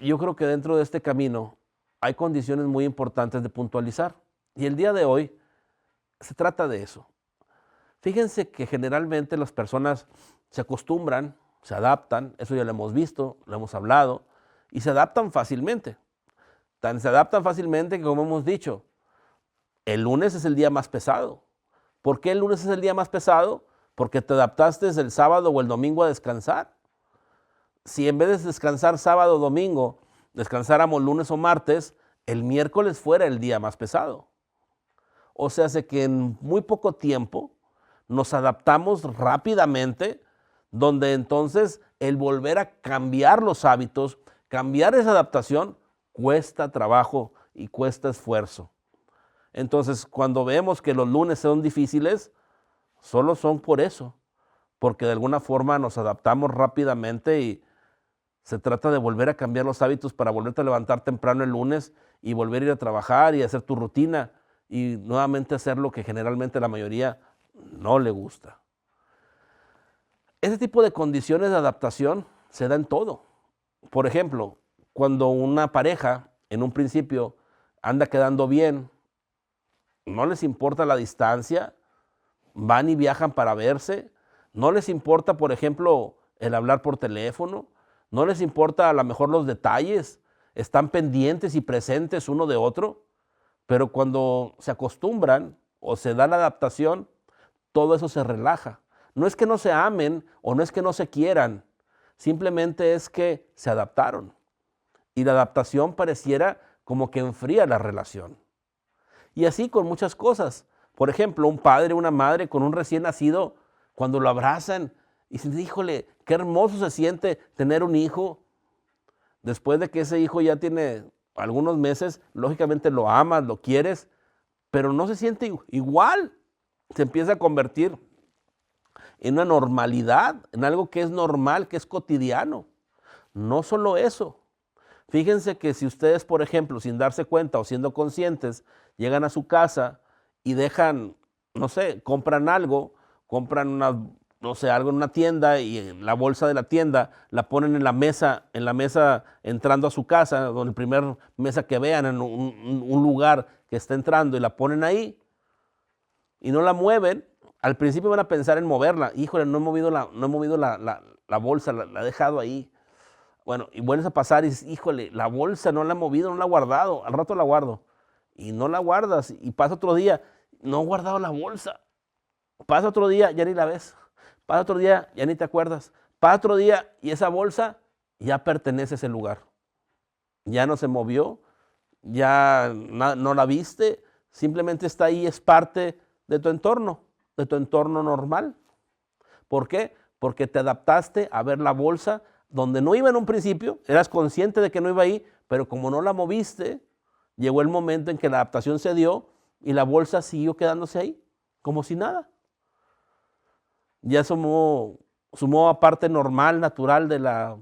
yo creo que dentro de este camino hay condiciones muy importantes de puntualizar. Y el día de hoy se trata de eso. Fíjense que generalmente las personas se acostumbran, se adaptan, eso ya lo hemos visto, lo hemos hablado, y se adaptan fácilmente. Se adaptan fácilmente que, como hemos dicho, el lunes es el día más pesado. ¿Por qué el lunes es el día más pesado? Porque te adaptaste el sábado o el domingo a descansar. Si en vez de descansar sábado o domingo, descansáramos lunes o martes, el miércoles fuera el día más pesado. O sea, hace que en muy poco tiempo nos adaptamos rápidamente, donde entonces el volver a cambiar los hábitos, cambiar esa adaptación, cuesta trabajo y cuesta esfuerzo. Entonces, cuando vemos que los lunes son difíciles, solo son por eso, porque de alguna forma nos adaptamos rápidamente y se trata de volver a cambiar los hábitos para volverte a levantar temprano el lunes y volver a ir a trabajar y hacer tu rutina y nuevamente hacer lo que generalmente la mayoría no le gusta. Ese tipo de condiciones de adaptación se da en todo. Por ejemplo, cuando una pareja en un principio anda quedando bien, no les importa la distancia, van y viajan para verse, no les importa, por ejemplo, el hablar por teléfono, no les importa a lo mejor los detalles, están pendientes y presentes uno de otro, pero cuando se acostumbran o se da la adaptación, todo eso se relaja. No es que no se amen o no es que no se quieran, simplemente es que se adaptaron. Y la adaptación pareciera como que enfría la relación. Y así con muchas cosas. Por ejemplo, un padre, una madre con un recién nacido, cuando lo abrazan y dicen, híjole, qué hermoso se siente tener un hijo. Después de que ese hijo ya tiene algunos meses, lógicamente lo amas, lo quieres, pero no se siente igual. Se empieza a convertir en una normalidad, en algo que es normal, que es cotidiano. No solo eso. Fíjense que si ustedes, por ejemplo, sin darse cuenta o siendo conscientes, llegan a su casa y dejan, no sé, compran algo, compran una, no sé, algo en una tienda y en la bolsa de la tienda la ponen en la mesa entrando a su casa, o en el primer mesa que vean, en un lugar que está entrando y la ponen ahí y no la mueven, al principio van a pensar en moverla. Híjole, no he movido la bolsa, la he dejado ahí. Bueno, y vuelves a pasar y dices, híjole, la bolsa no la he movido, no la he guardado, al rato la guardo. Y no la guardas, y pasa otro día, no he guardado la bolsa. Pasa otro día, ya ni la ves. Pasa otro día, ya ni te acuerdas. Pasa otro día y esa bolsa ya pertenece a ese lugar. Ya no se movió, ya no la viste, simplemente está ahí, es parte de tu entorno normal. ¿Por qué? Porque te adaptaste a ver la bolsa donde no iba en un principio, eras consciente de que no iba ahí, pero como no la moviste, llegó el momento en que la adaptación se dio y la bolsa siguió quedándose ahí, como si nada. Ya sumó a parte normal, natural de la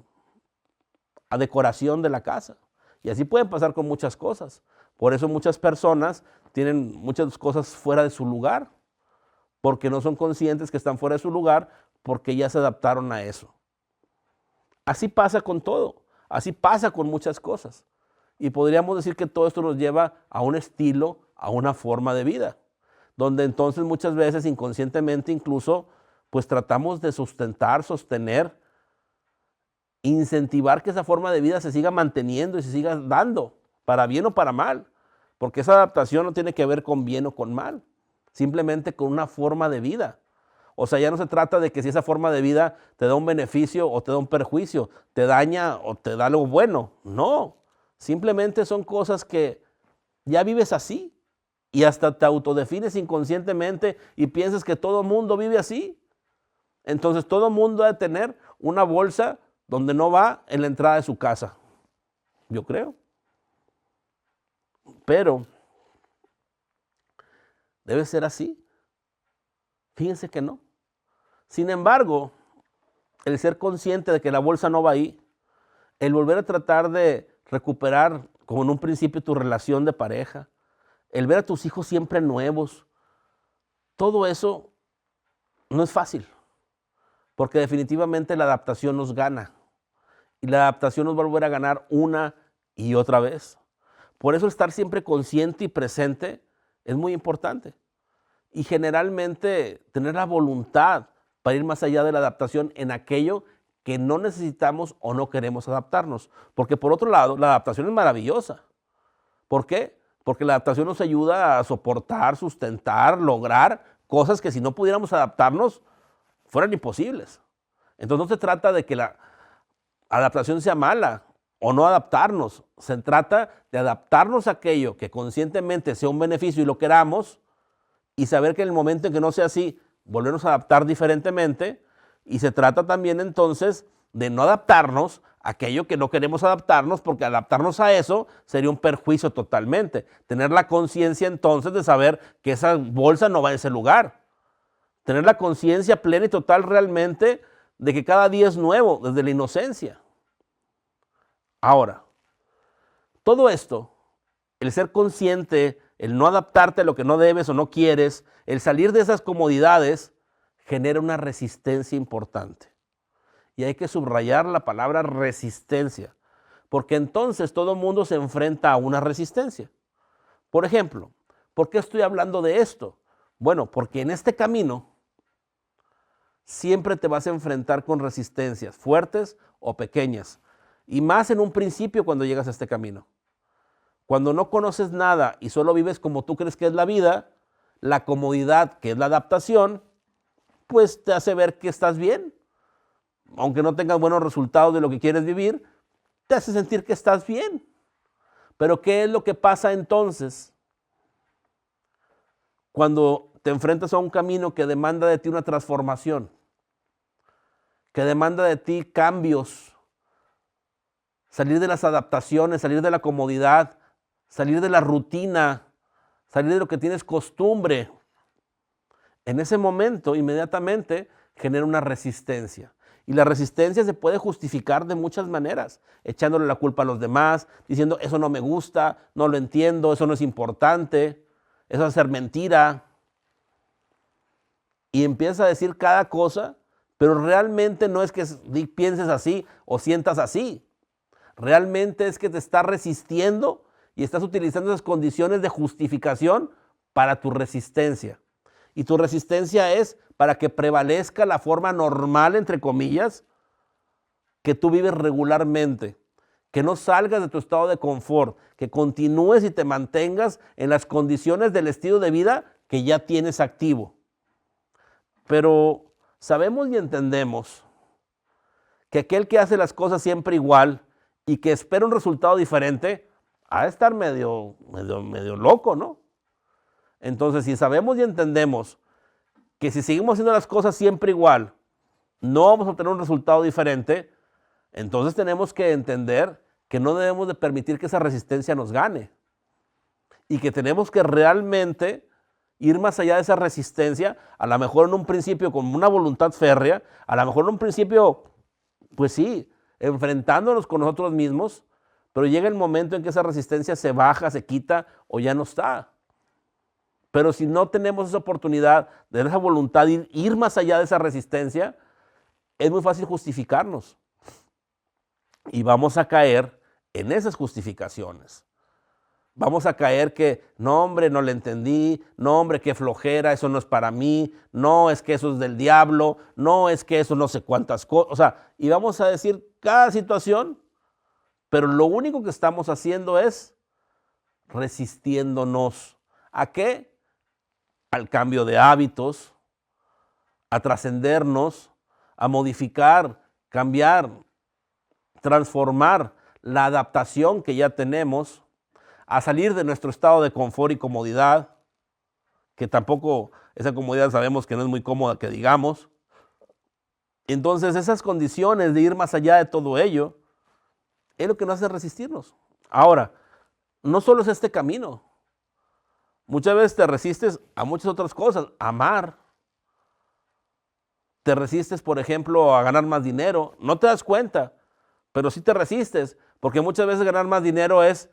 decoración de la casa. Y así pueden pasar con muchas cosas. Por eso muchas personas tienen muchas cosas fuera de su lugar, porque no son conscientes que están fuera de su lugar, porque ya se adaptaron a eso. Así pasa con todo, así pasa con muchas cosas. Y podríamos decir que todo esto nos lleva a un estilo, a una forma de vida, donde entonces muchas veces inconscientemente incluso pues tratamos de sustentar, sostener, incentivar que esa forma de vida se siga manteniendo y se siga dando, para bien o para mal, porque esa adaptación no tiene que ver con bien o con mal, simplemente con una forma de vida. O sea, ya no se trata de que si esa forma de vida te da un beneficio o te da un perjuicio, te daña o te da algo bueno. No, simplemente son cosas que ya vives así y hasta te autodefines inconscientemente y piensas que todo el mundo vive así. Entonces todo el mundo debe tener una bolsa donde no va en la entrada de su casa. Yo creo. Pero debe ser así. Fíjense que no. Sin embargo, el ser consciente de que la bolsa no va ahí, el volver a tratar de recuperar, como en un principio, tu relación de pareja, el ver a tus hijos siempre nuevos, todo eso no es fácil, porque definitivamente la adaptación nos gana. y la adaptación nos va a volver a ganar una y otra vez. Por eso estar siempre consciente y presente es muy importante. Y generalmente tener la voluntad para ir más allá de la adaptación en aquello que no necesitamos o no queremos adaptarnos. Porque por otro lado, la adaptación es maravillosa. ¿Por qué? Porque la adaptación nos ayuda a soportar, sustentar, lograr cosas que si no pudiéramos adaptarnos fueran imposibles. Entonces no se trata de que la adaptación sea mala o no adaptarnos. Se trata de adaptarnos a aquello que conscientemente sea un beneficio y lo queramos, y saber que en el momento en que no sea así, volvernos a adaptar diferentemente. Y se trata también entonces de no adaptarnos a aquello que no queremos adaptarnos, porque adaptarnos a eso sería un perjuicio totalmente. Tener la conciencia entonces de saber que esa bolsa no va a ese lugar. Tener la conciencia plena y total realmente de que cada día es nuevo, desde la inocencia. Ahora, todo esto, el ser consciente, el no adaptarte a lo que no debes o no quieres, el salir de esas comodidades, genera una resistencia importante. Y hay que subrayar la palabra resistencia, porque entonces todo el mundo se enfrenta a una resistencia. Por ejemplo, ¿por qué estoy hablando de esto? Bueno, porque en este camino siempre te vas a enfrentar con resistencias, fuertes o pequeñas, y más en un principio cuando llegas a este camino. Cuando no conoces nada y solo vives como tú crees que es la vida, la comodidad, que es la adaptación, pues te hace ver que estás bien. Aunque no tengas buenos resultados de lo que quieres vivir, te hace sentir que estás bien. Pero ¿qué es lo que pasa entonces cuando te enfrentas a un camino que demanda de ti una transformación, que demanda de ti cambios, salir de las adaptaciones, salir de la comodidad, salir de la rutina, salir de lo que tienes costumbre? En ese momento, inmediatamente, genera una resistencia. Y la resistencia se puede justificar de muchas maneras, echándole la culpa a los demás, diciendo, eso no me gusta, no lo entiendo, eso no es importante, eso es hacer mentira. Y empieza a decir cada cosa, pero realmente no es que pienses así o sientas así. Realmente es que te estás resistiendo y estás utilizando esas condiciones de justificación para tu resistencia. Y tu resistencia es para que prevalezca la forma normal, entre comillas, que tú vives regularmente. Que no salgas de tu estado de confort, que continúes y te mantengas en las condiciones del estilo de vida que ya tienes activo. Pero sabemos y entendemos que aquel que hace las cosas siempre igual y que espera un resultado diferente, ha de estar medio loco, ¿no? Entonces, si sabemos y entendemos que si seguimos haciendo las cosas siempre igual, no vamos a obtener un resultado diferente, entonces tenemos que entender que no debemos de permitir que esa resistencia nos gane y que tenemos que realmente ir más allá de esa resistencia, a lo mejor en un principio con una voluntad férrea, a lo mejor en un principio, pues sí, enfrentándonos con nosotros mismos, pero llega el momento en que esa resistencia se baja, se quita o ya no está. Pero si no tenemos esa oportunidad de esa voluntad de ir más allá de esa resistencia, es muy fácil justificarnos. Y vamos a caer en esas justificaciones. Vamos a caer que, no hombre, no le entendí, no hombre, qué flojera, eso no es para mí, no, es que eso es del diablo, no, es que eso no sé cuántas cosas. O sea, y vamos a decir cada situación, pero lo único que estamos haciendo es resistiéndonos. ¿A qué? Al cambio de hábitos, a trascendernos, a modificar, cambiar, transformar la adaptación que ya tenemos, a salir de nuestro estado de confort y comodidad, que tampoco esa comodidad sabemos que no es muy cómoda, que digamos. Entonces esas condiciones de ir más allá de todo ello es lo que nos hace resistirnos. Ahora, no solo es este camino. Muchas veces te resistes a muchas otras cosas, a amar. Te resistes, por ejemplo, a ganar más dinero. No te das cuenta, pero sí te resistes, porque muchas veces ganar más dinero es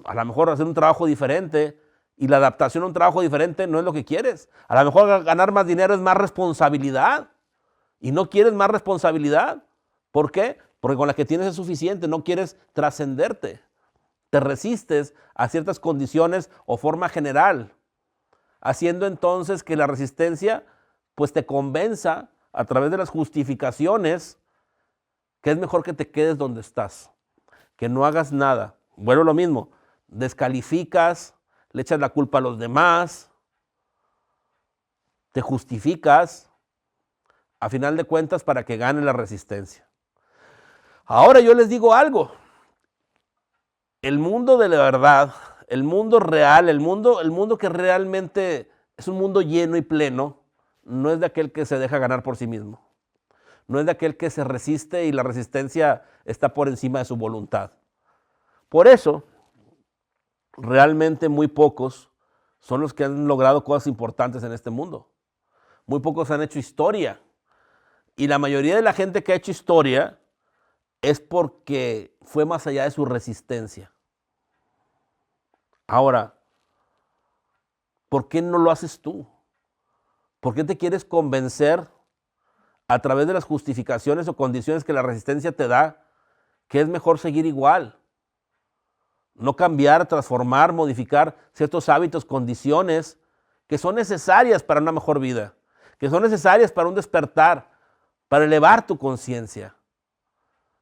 a lo mejor hacer un trabajo diferente, y la adaptación a un trabajo diferente no es lo que quieres. A lo mejor ganar más dinero es más responsabilidad y no quieres más responsabilidad. ¿Por qué? porque con la que tienes es suficiente, no quieres trascenderte. Te resistes a ciertas condiciones o forma general, haciendo entonces que la resistencia pues te convenza a través de las justificaciones que es mejor que te quedes donde estás, que no hagas nada. Bueno, lo mismo, descalificas, le echas la culpa a los demás, te justificas, a final de cuentas, para que gane la resistencia. Ahora yo les digo algo, el mundo de la verdad, el mundo real, el mundo que realmente es un mundo lleno y pleno, no es de aquel que se deja ganar por sí mismo. No es de aquel que se resiste y la resistencia está por encima de su voluntad. Por eso, realmente muy pocos son los que han logrado cosas importantes en este mundo. Muy pocos han hecho historia. Y la mayoría de la gente que ha hecho historia es porque fue más allá de su resistencia. Ahora, ¿por qué no lo haces tú? ¿Por qué te quieres convencer a través de las justificaciones o condiciones que la resistencia te da que es mejor seguir igual? No cambiar, transformar, modificar ciertos hábitos, condiciones que son necesarias para una mejor vida, que son necesarias para un despertar, para elevar tu conciencia.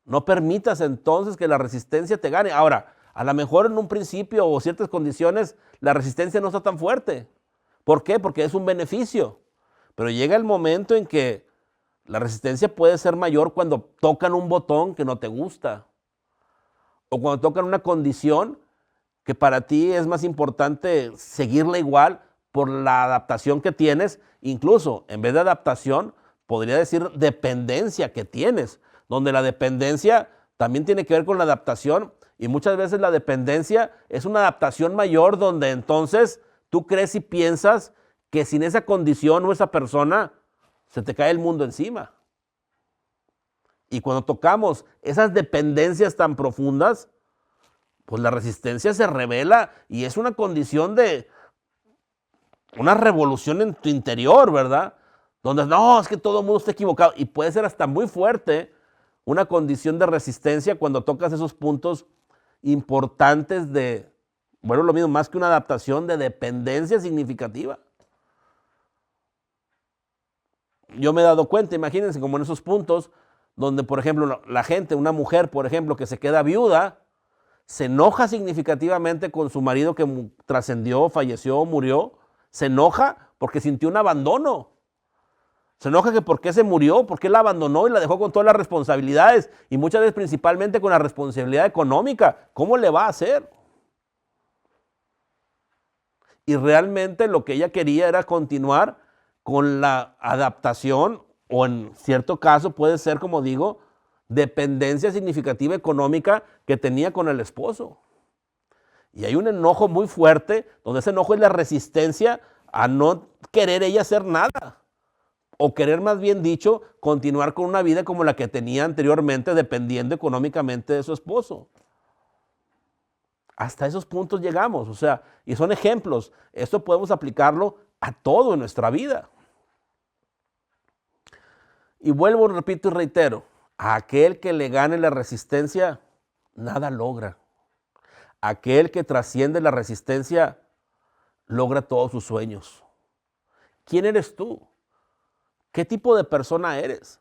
No permitas entonces que la resistencia te gane. Ahora, a lo mejor en un principio o ciertas condiciones la resistencia no está tan fuerte. ¿Por qué? Porque es un beneficio. Pero llega el momento en que la resistencia puede ser mayor cuando tocan un botón que no te gusta. O cuando tocan una condición que para ti es más importante seguirla igual por la adaptación que tienes. Incluso, en vez de adaptación, podría decir dependencia que tienes, donde la dependencia también tiene que ver con la adaptación y muchas veces la dependencia es una adaptación mayor donde entonces tú crees y piensas que sin esa condición o esa persona se te cae el mundo encima. Y cuando tocamos esas dependencias tan profundas, pues la resistencia se revela y es una condición de una revolución en tu interior, ¿verdad? Donde no, es que todo el mundo está equivocado y puede ser hasta muy fuerte una condición de resistencia cuando tocas esos puntos importantes de, bueno, lo mismo, más que una adaptación de dependencia significativa. Yo me he dado cuenta, imagínense, como en esos puntos donde, por ejemplo, la gente, una mujer, por ejemplo, que se queda viuda, se enoja significativamente con su marido que trascendió, falleció, murió, se enoja porque sintió un abandono. Se enoja que por qué se murió, por qué la abandonó y la dejó con todas las responsabilidades y muchas veces principalmente con la responsabilidad económica. ¿Cómo le va a hacer? Y realmente lo que ella quería era continuar con la adaptación o en cierto caso puede ser, como digo, dependencia significativa económica que tenía con el esposo. Y hay un enojo muy fuerte, donde ese enojo es la resistencia a no querer ella hacer nada. O querer, más bien dicho, continuar con una vida como la que tenía anteriormente, dependiendo económicamente de su esposo. Hasta esos puntos llegamos, o sea, y son ejemplos. Esto podemos aplicarlo a todo en nuestra vida. Y vuelvo, repito y reitero, a aquel que le gane la resistencia, nada logra. Aquel que trasciende la resistencia, logra todos sus sueños. ¿Quién eres tú? ¿Qué tipo de persona eres?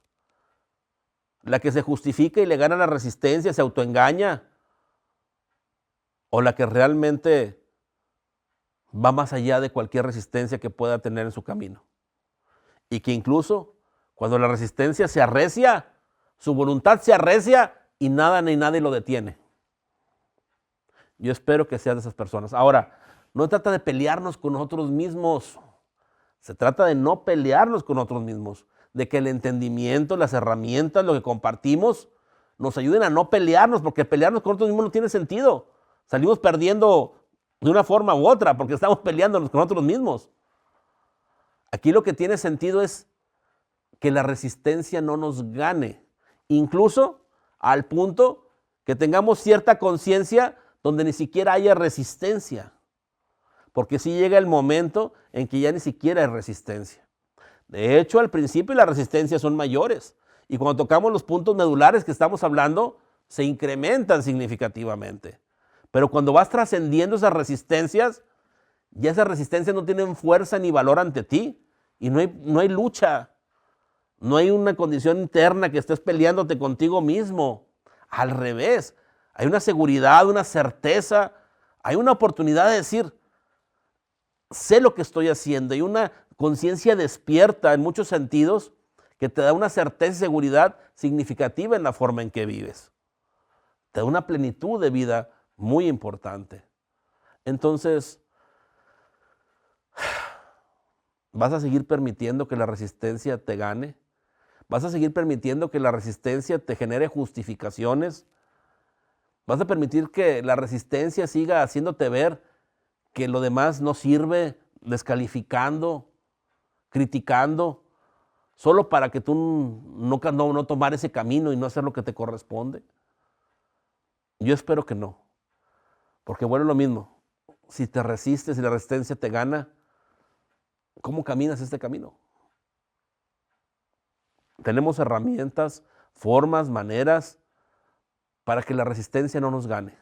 ¿La que se justifica y le gana la resistencia, se autoengaña? ¿O la que realmente va más allá de cualquier resistencia que pueda tener en su camino? Y que incluso cuando la resistencia se arrecia, su voluntad se arrecia y nada ni nadie lo detiene. Yo espero que seas de esas personas. Ahora, no trata de pelearnos con nosotros mismos. Se trata de no pelearnos con nosotros mismos, de que el entendimiento, las herramientas, lo que compartimos, nos ayuden a no pelearnos, porque pelearnos con nosotros mismos no tiene sentido. Salimos perdiendo de una forma u otra, porque estamos peleándonos con nosotros mismos. Aquí lo que tiene sentido es que la resistencia no nos gane, incluso al punto que tengamos cierta conciencia donde ni siquiera haya resistencia. Porque sí llega el momento en que ya ni siquiera hay resistencia. De hecho, al principio las resistencias son mayores. Y cuando tocamos los puntos medulares que estamos hablando, se incrementan significativamente. Pero cuando vas trascendiendo esas resistencias, ya esas resistencias no tienen fuerza ni valor ante ti. Y no hay lucha. No hay una condición interna que estés peleándote contigo mismo. Al revés, hay una seguridad, una certeza, hay una oportunidad de decir, sé lo que estoy haciendo. Hay una conciencia despierta en muchos sentidos que te da una certeza y seguridad significativa en la forma en que vives. Te da una plenitud de vida muy importante. Entonces, ¿vas a seguir permitiendo que la resistencia te gane? ¿Vas a seguir permitiendo que la resistencia te genere justificaciones? ¿Vas a permitir que la resistencia siga haciéndote ver que lo demás no sirve, descalificando, criticando, solo para que tú no tomar ese camino y no hacer lo que te corresponde? Yo espero que no, porque bueno, lo mismo, si te resistes y la resistencia te gana, ¿cómo caminas este camino? Tenemos herramientas, formas, maneras para que la resistencia no nos gane.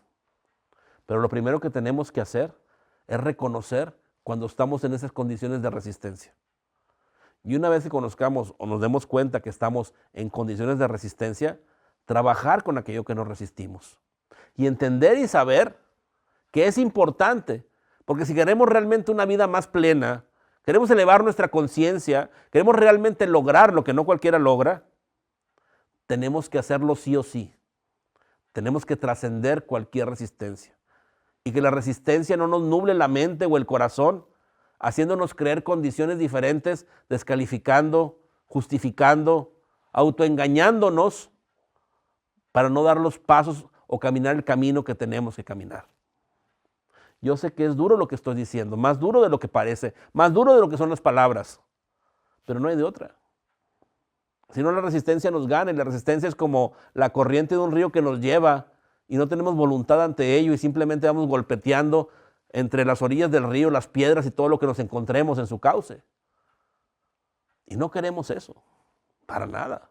Pero lo primero que tenemos que hacer es reconocer cuando estamos en esas condiciones de resistencia. Y una vez que conozcamos o nos demos cuenta que estamos en condiciones de resistencia, trabajar con aquello que nos resistimos. Y entender y saber que es importante, porque si queremos realmente una vida más plena, queremos elevar nuestra conciencia, queremos realmente lograr lo que no cualquiera logra, tenemos que hacerlo sí o sí. Tenemos que trascender cualquier resistencia. Y que la resistencia no nos nuble la mente o el corazón, haciéndonos creer condiciones diferentes, descalificando, justificando, autoengañándonos para no dar los pasos o caminar el camino que tenemos que caminar. Yo sé que es duro lo que estoy diciendo, más duro de lo que parece, más duro de lo que son las palabras, pero no hay de otra. Si no, la resistencia nos gana, y la resistencia es como la corriente de un río que nos lleva y no tenemos voluntad ante ello y simplemente vamos golpeteando entre las orillas del río, las piedras y todo lo que nos encontremos en su cauce. Y no queremos eso, para nada.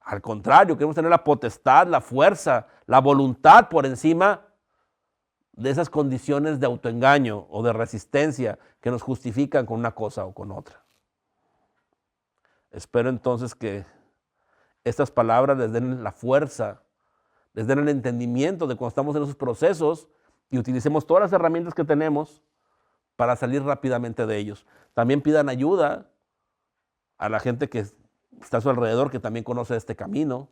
Al contrario, queremos tener la potestad, la fuerza, la voluntad por encima de esas condiciones de autoengaño o de resistencia que nos justifican con una cosa o con otra. Espero entonces que estas palabras les den la fuerza, les den el entendimiento de cuando estamos en esos procesos y utilicemos todas las herramientas que tenemos para salir rápidamente de ellos. También pidan ayuda a la gente que está a su alrededor, que también conoce este camino.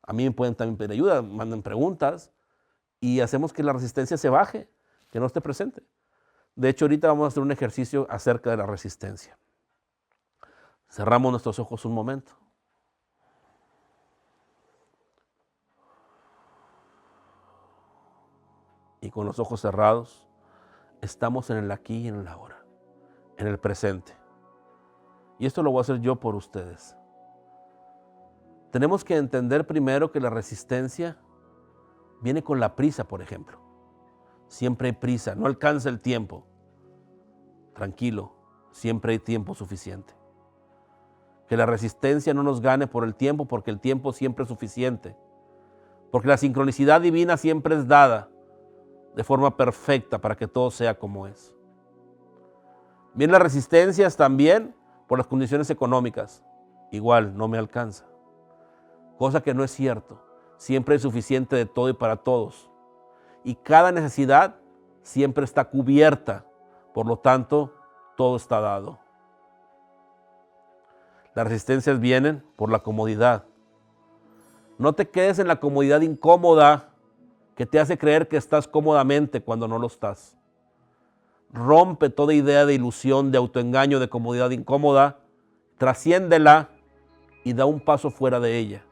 A mí me pueden también pedir ayuda, manden preguntas y hacemos que la resistencia se baje, que no esté presente. De hecho, ahorita vamos a hacer un ejercicio acerca de la resistencia. Cerramos nuestros ojos un momento. Y con los ojos cerrados, estamos en el aquí y en el ahora, en el presente. Y esto lo voy a hacer yo por ustedes. Tenemos que entender primero que la resistencia viene con la prisa, por ejemplo. Siempre hay prisa, no alcanza el tiempo. Tranquilo, siempre hay tiempo suficiente. Que la resistencia no nos gane por el tiempo, porque el tiempo siempre es suficiente. Porque la sincronicidad divina siempre es dada de forma perfecta para que todo sea como es. Vienen las resistencias también por las condiciones económicas. Igual, no me alcanza. Cosa que no es cierto. Siempre es suficiente de todo y para todos. Y cada necesidad siempre está cubierta. Por lo tanto, todo está dado. Las resistencias vienen por la comodidad. No te quedes en la comodidad incómoda que te hace creer que estás cómodamente cuando no lo estás. Rompe toda idea de ilusión, de autoengaño, de comodidad incómoda, trasciéndela y da un paso fuera de ella.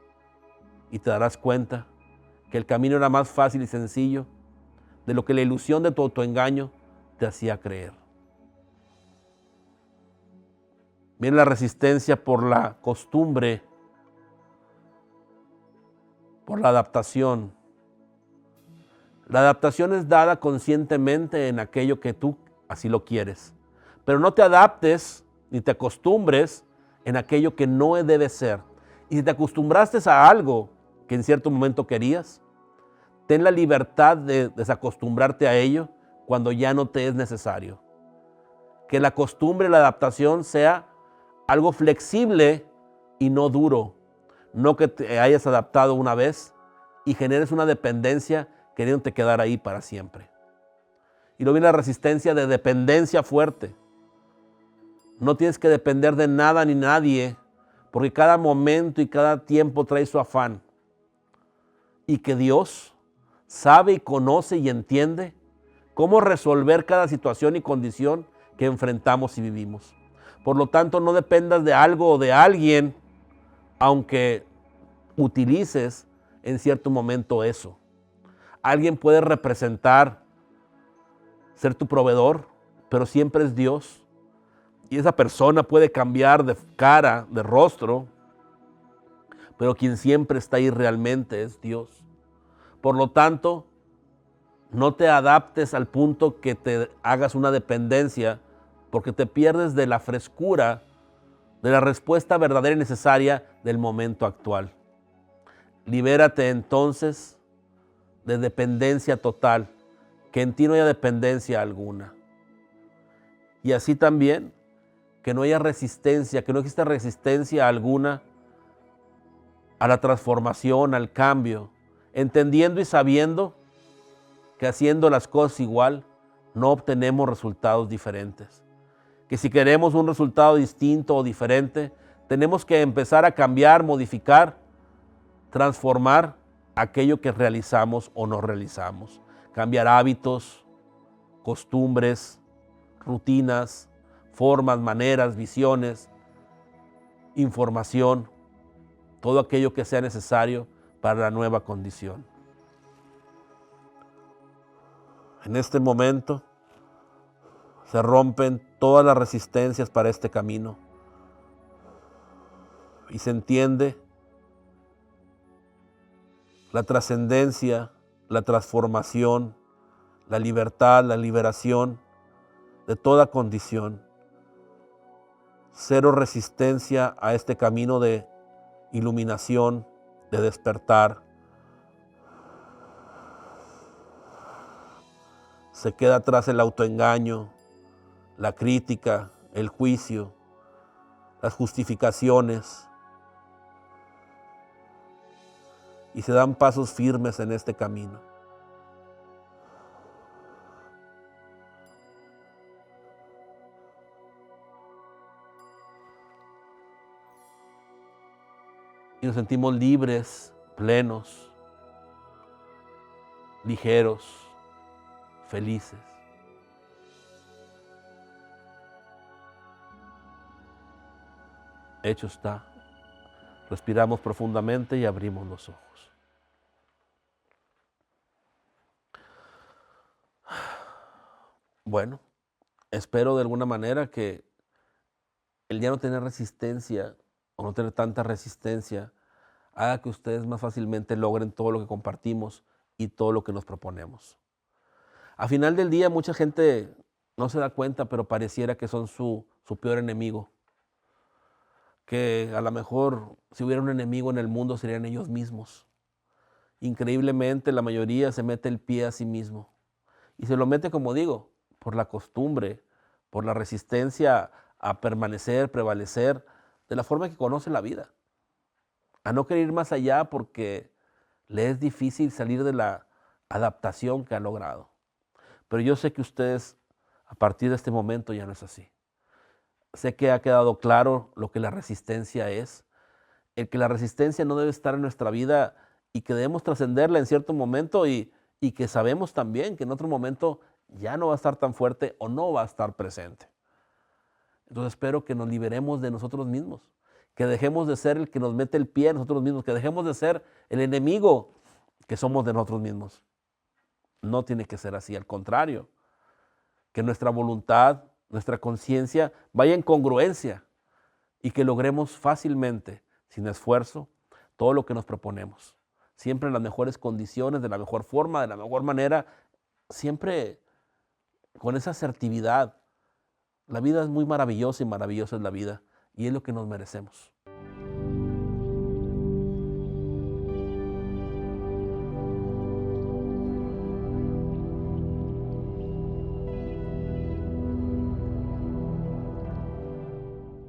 Y te darás cuenta que el camino era más fácil y sencillo de lo que la ilusión de tu autoengaño te hacía creer. Viene la resistencia por la costumbre, por la adaptación. La adaptación es dada conscientemente en aquello que tú así lo quieres. Pero no te adaptes ni te acostumbres en aquello que no debe ser. Y si te acostumbraste a algo que en cierto momento querías, ten la libertad de desacostumbrarte a ello cuando ya no te es necesario. Que la costumbre, la adaptación sea algo flexible y no duro. No que te hayas adaptado una vez y generes una dependencia queriéndote quedar ahí para siempre. Y luego viene la resistencia de dependencia fuerte. No tienes que depender de nada ni nadie, porque cada momento y cada tiempo trae su afán. Y que Dios sabe y conoce y entiende cómo resolver cada situación y condición que enfrentamos y vivimos. Por lo tanto, no dependas de algo o de alguien, aunque utilices en cierto momento eso. Alguien puede representar, ser tu proveedor, pero siempre es Dios. Y esa persona puede cambiar de cara, de rostro, pero quien siempre está ahí realmente es Dios. Por lo tanto, no te adaptes al punto que te hagas una dependencia, porque te pierdes de la frescura, de la respuesta verdadera y necesaria del momento actual. Libérate entonces de dependencia total, que en ti no haya dependencia alguna. Y así también, que no haya resistencia, que no exista resistencia alguna a la transformación, al cambio, entendiendo y sabiendo que haciendo las cosas igual no obtenemos resultados diferentes. Que si queremos un resultado distinto o diferente, tenemos que empezar a cambiar, modificar, transformar aquello que realizamos o no realizamos. Cambiar hábitos, costumbres, rutinas, formas, maneras, visiones, información, todo aquello que sea necesario para la nueva condición. En este momento se rompen todas las resistencias para este camino y se entiende la trascendencia, la transformación, la libertad, la liberación de toda condición. Cero resistencia a este camino de iluminación, de despertar. Se queda atrás el autoengaño, la crítica, el juicio, las justificaciones, y se dan pasos firmes en este camino. Y nos sentimos libres, plenos, ligeros, felices. Hecho está. Respiramos profundamente y abrimos los ojos. Bueno, espero de alguna manera que el ya no tener resistencia o no tener tanta resistencia haga que ustedes más fácilmente logren todo lo que compartimos y todo lo que nos proponemos. A final del día, mucha gente no se da cuenta, pero pareciera que son su peor enemigo. Que a lo mejor si hubiera un enemigo en el mundo serían ellos mismos. Increíblemente, la mayoría se mete el pie a sí mismo. Y se lo mete, como digo, por la costumbre, por la resistencia a permanecer, prevalecer, de la forma que conoce la vida. A no querer ir más allá porque le es difícil salir de la adaptación que ha logrado. Pero yo sé que ustedes, a partir de este momento, ya no es así. Sé que ha quedado claro lo que la resistencia es, el que la resistencia no debe estar en nuestra vida y que debemos trascenderla en cierto momento y que sabemos también que en otro momento ya no va a estar tan fuerte o no va a estar presente. Entonces espero que nos liberemos de nosotros mismos, que dejemos de ser el que nos mete el pie a nosotros mismos, que dejemos de ser el enemigo que somos de nosotros mismos. No tiene que ser así, al contrario, que nuestra voluntad, nuestra conciencia vaya en congruencia y que logremos fácilmente, sin esfuerzo, todo lo que nos proponemos. Siempre en las mejores condiciones, de la mejor forma, de la mejor manera, siempre con esa asertividad. La vida es muy maravillosa y maravillosa es la vida y es lo que nos merecemos.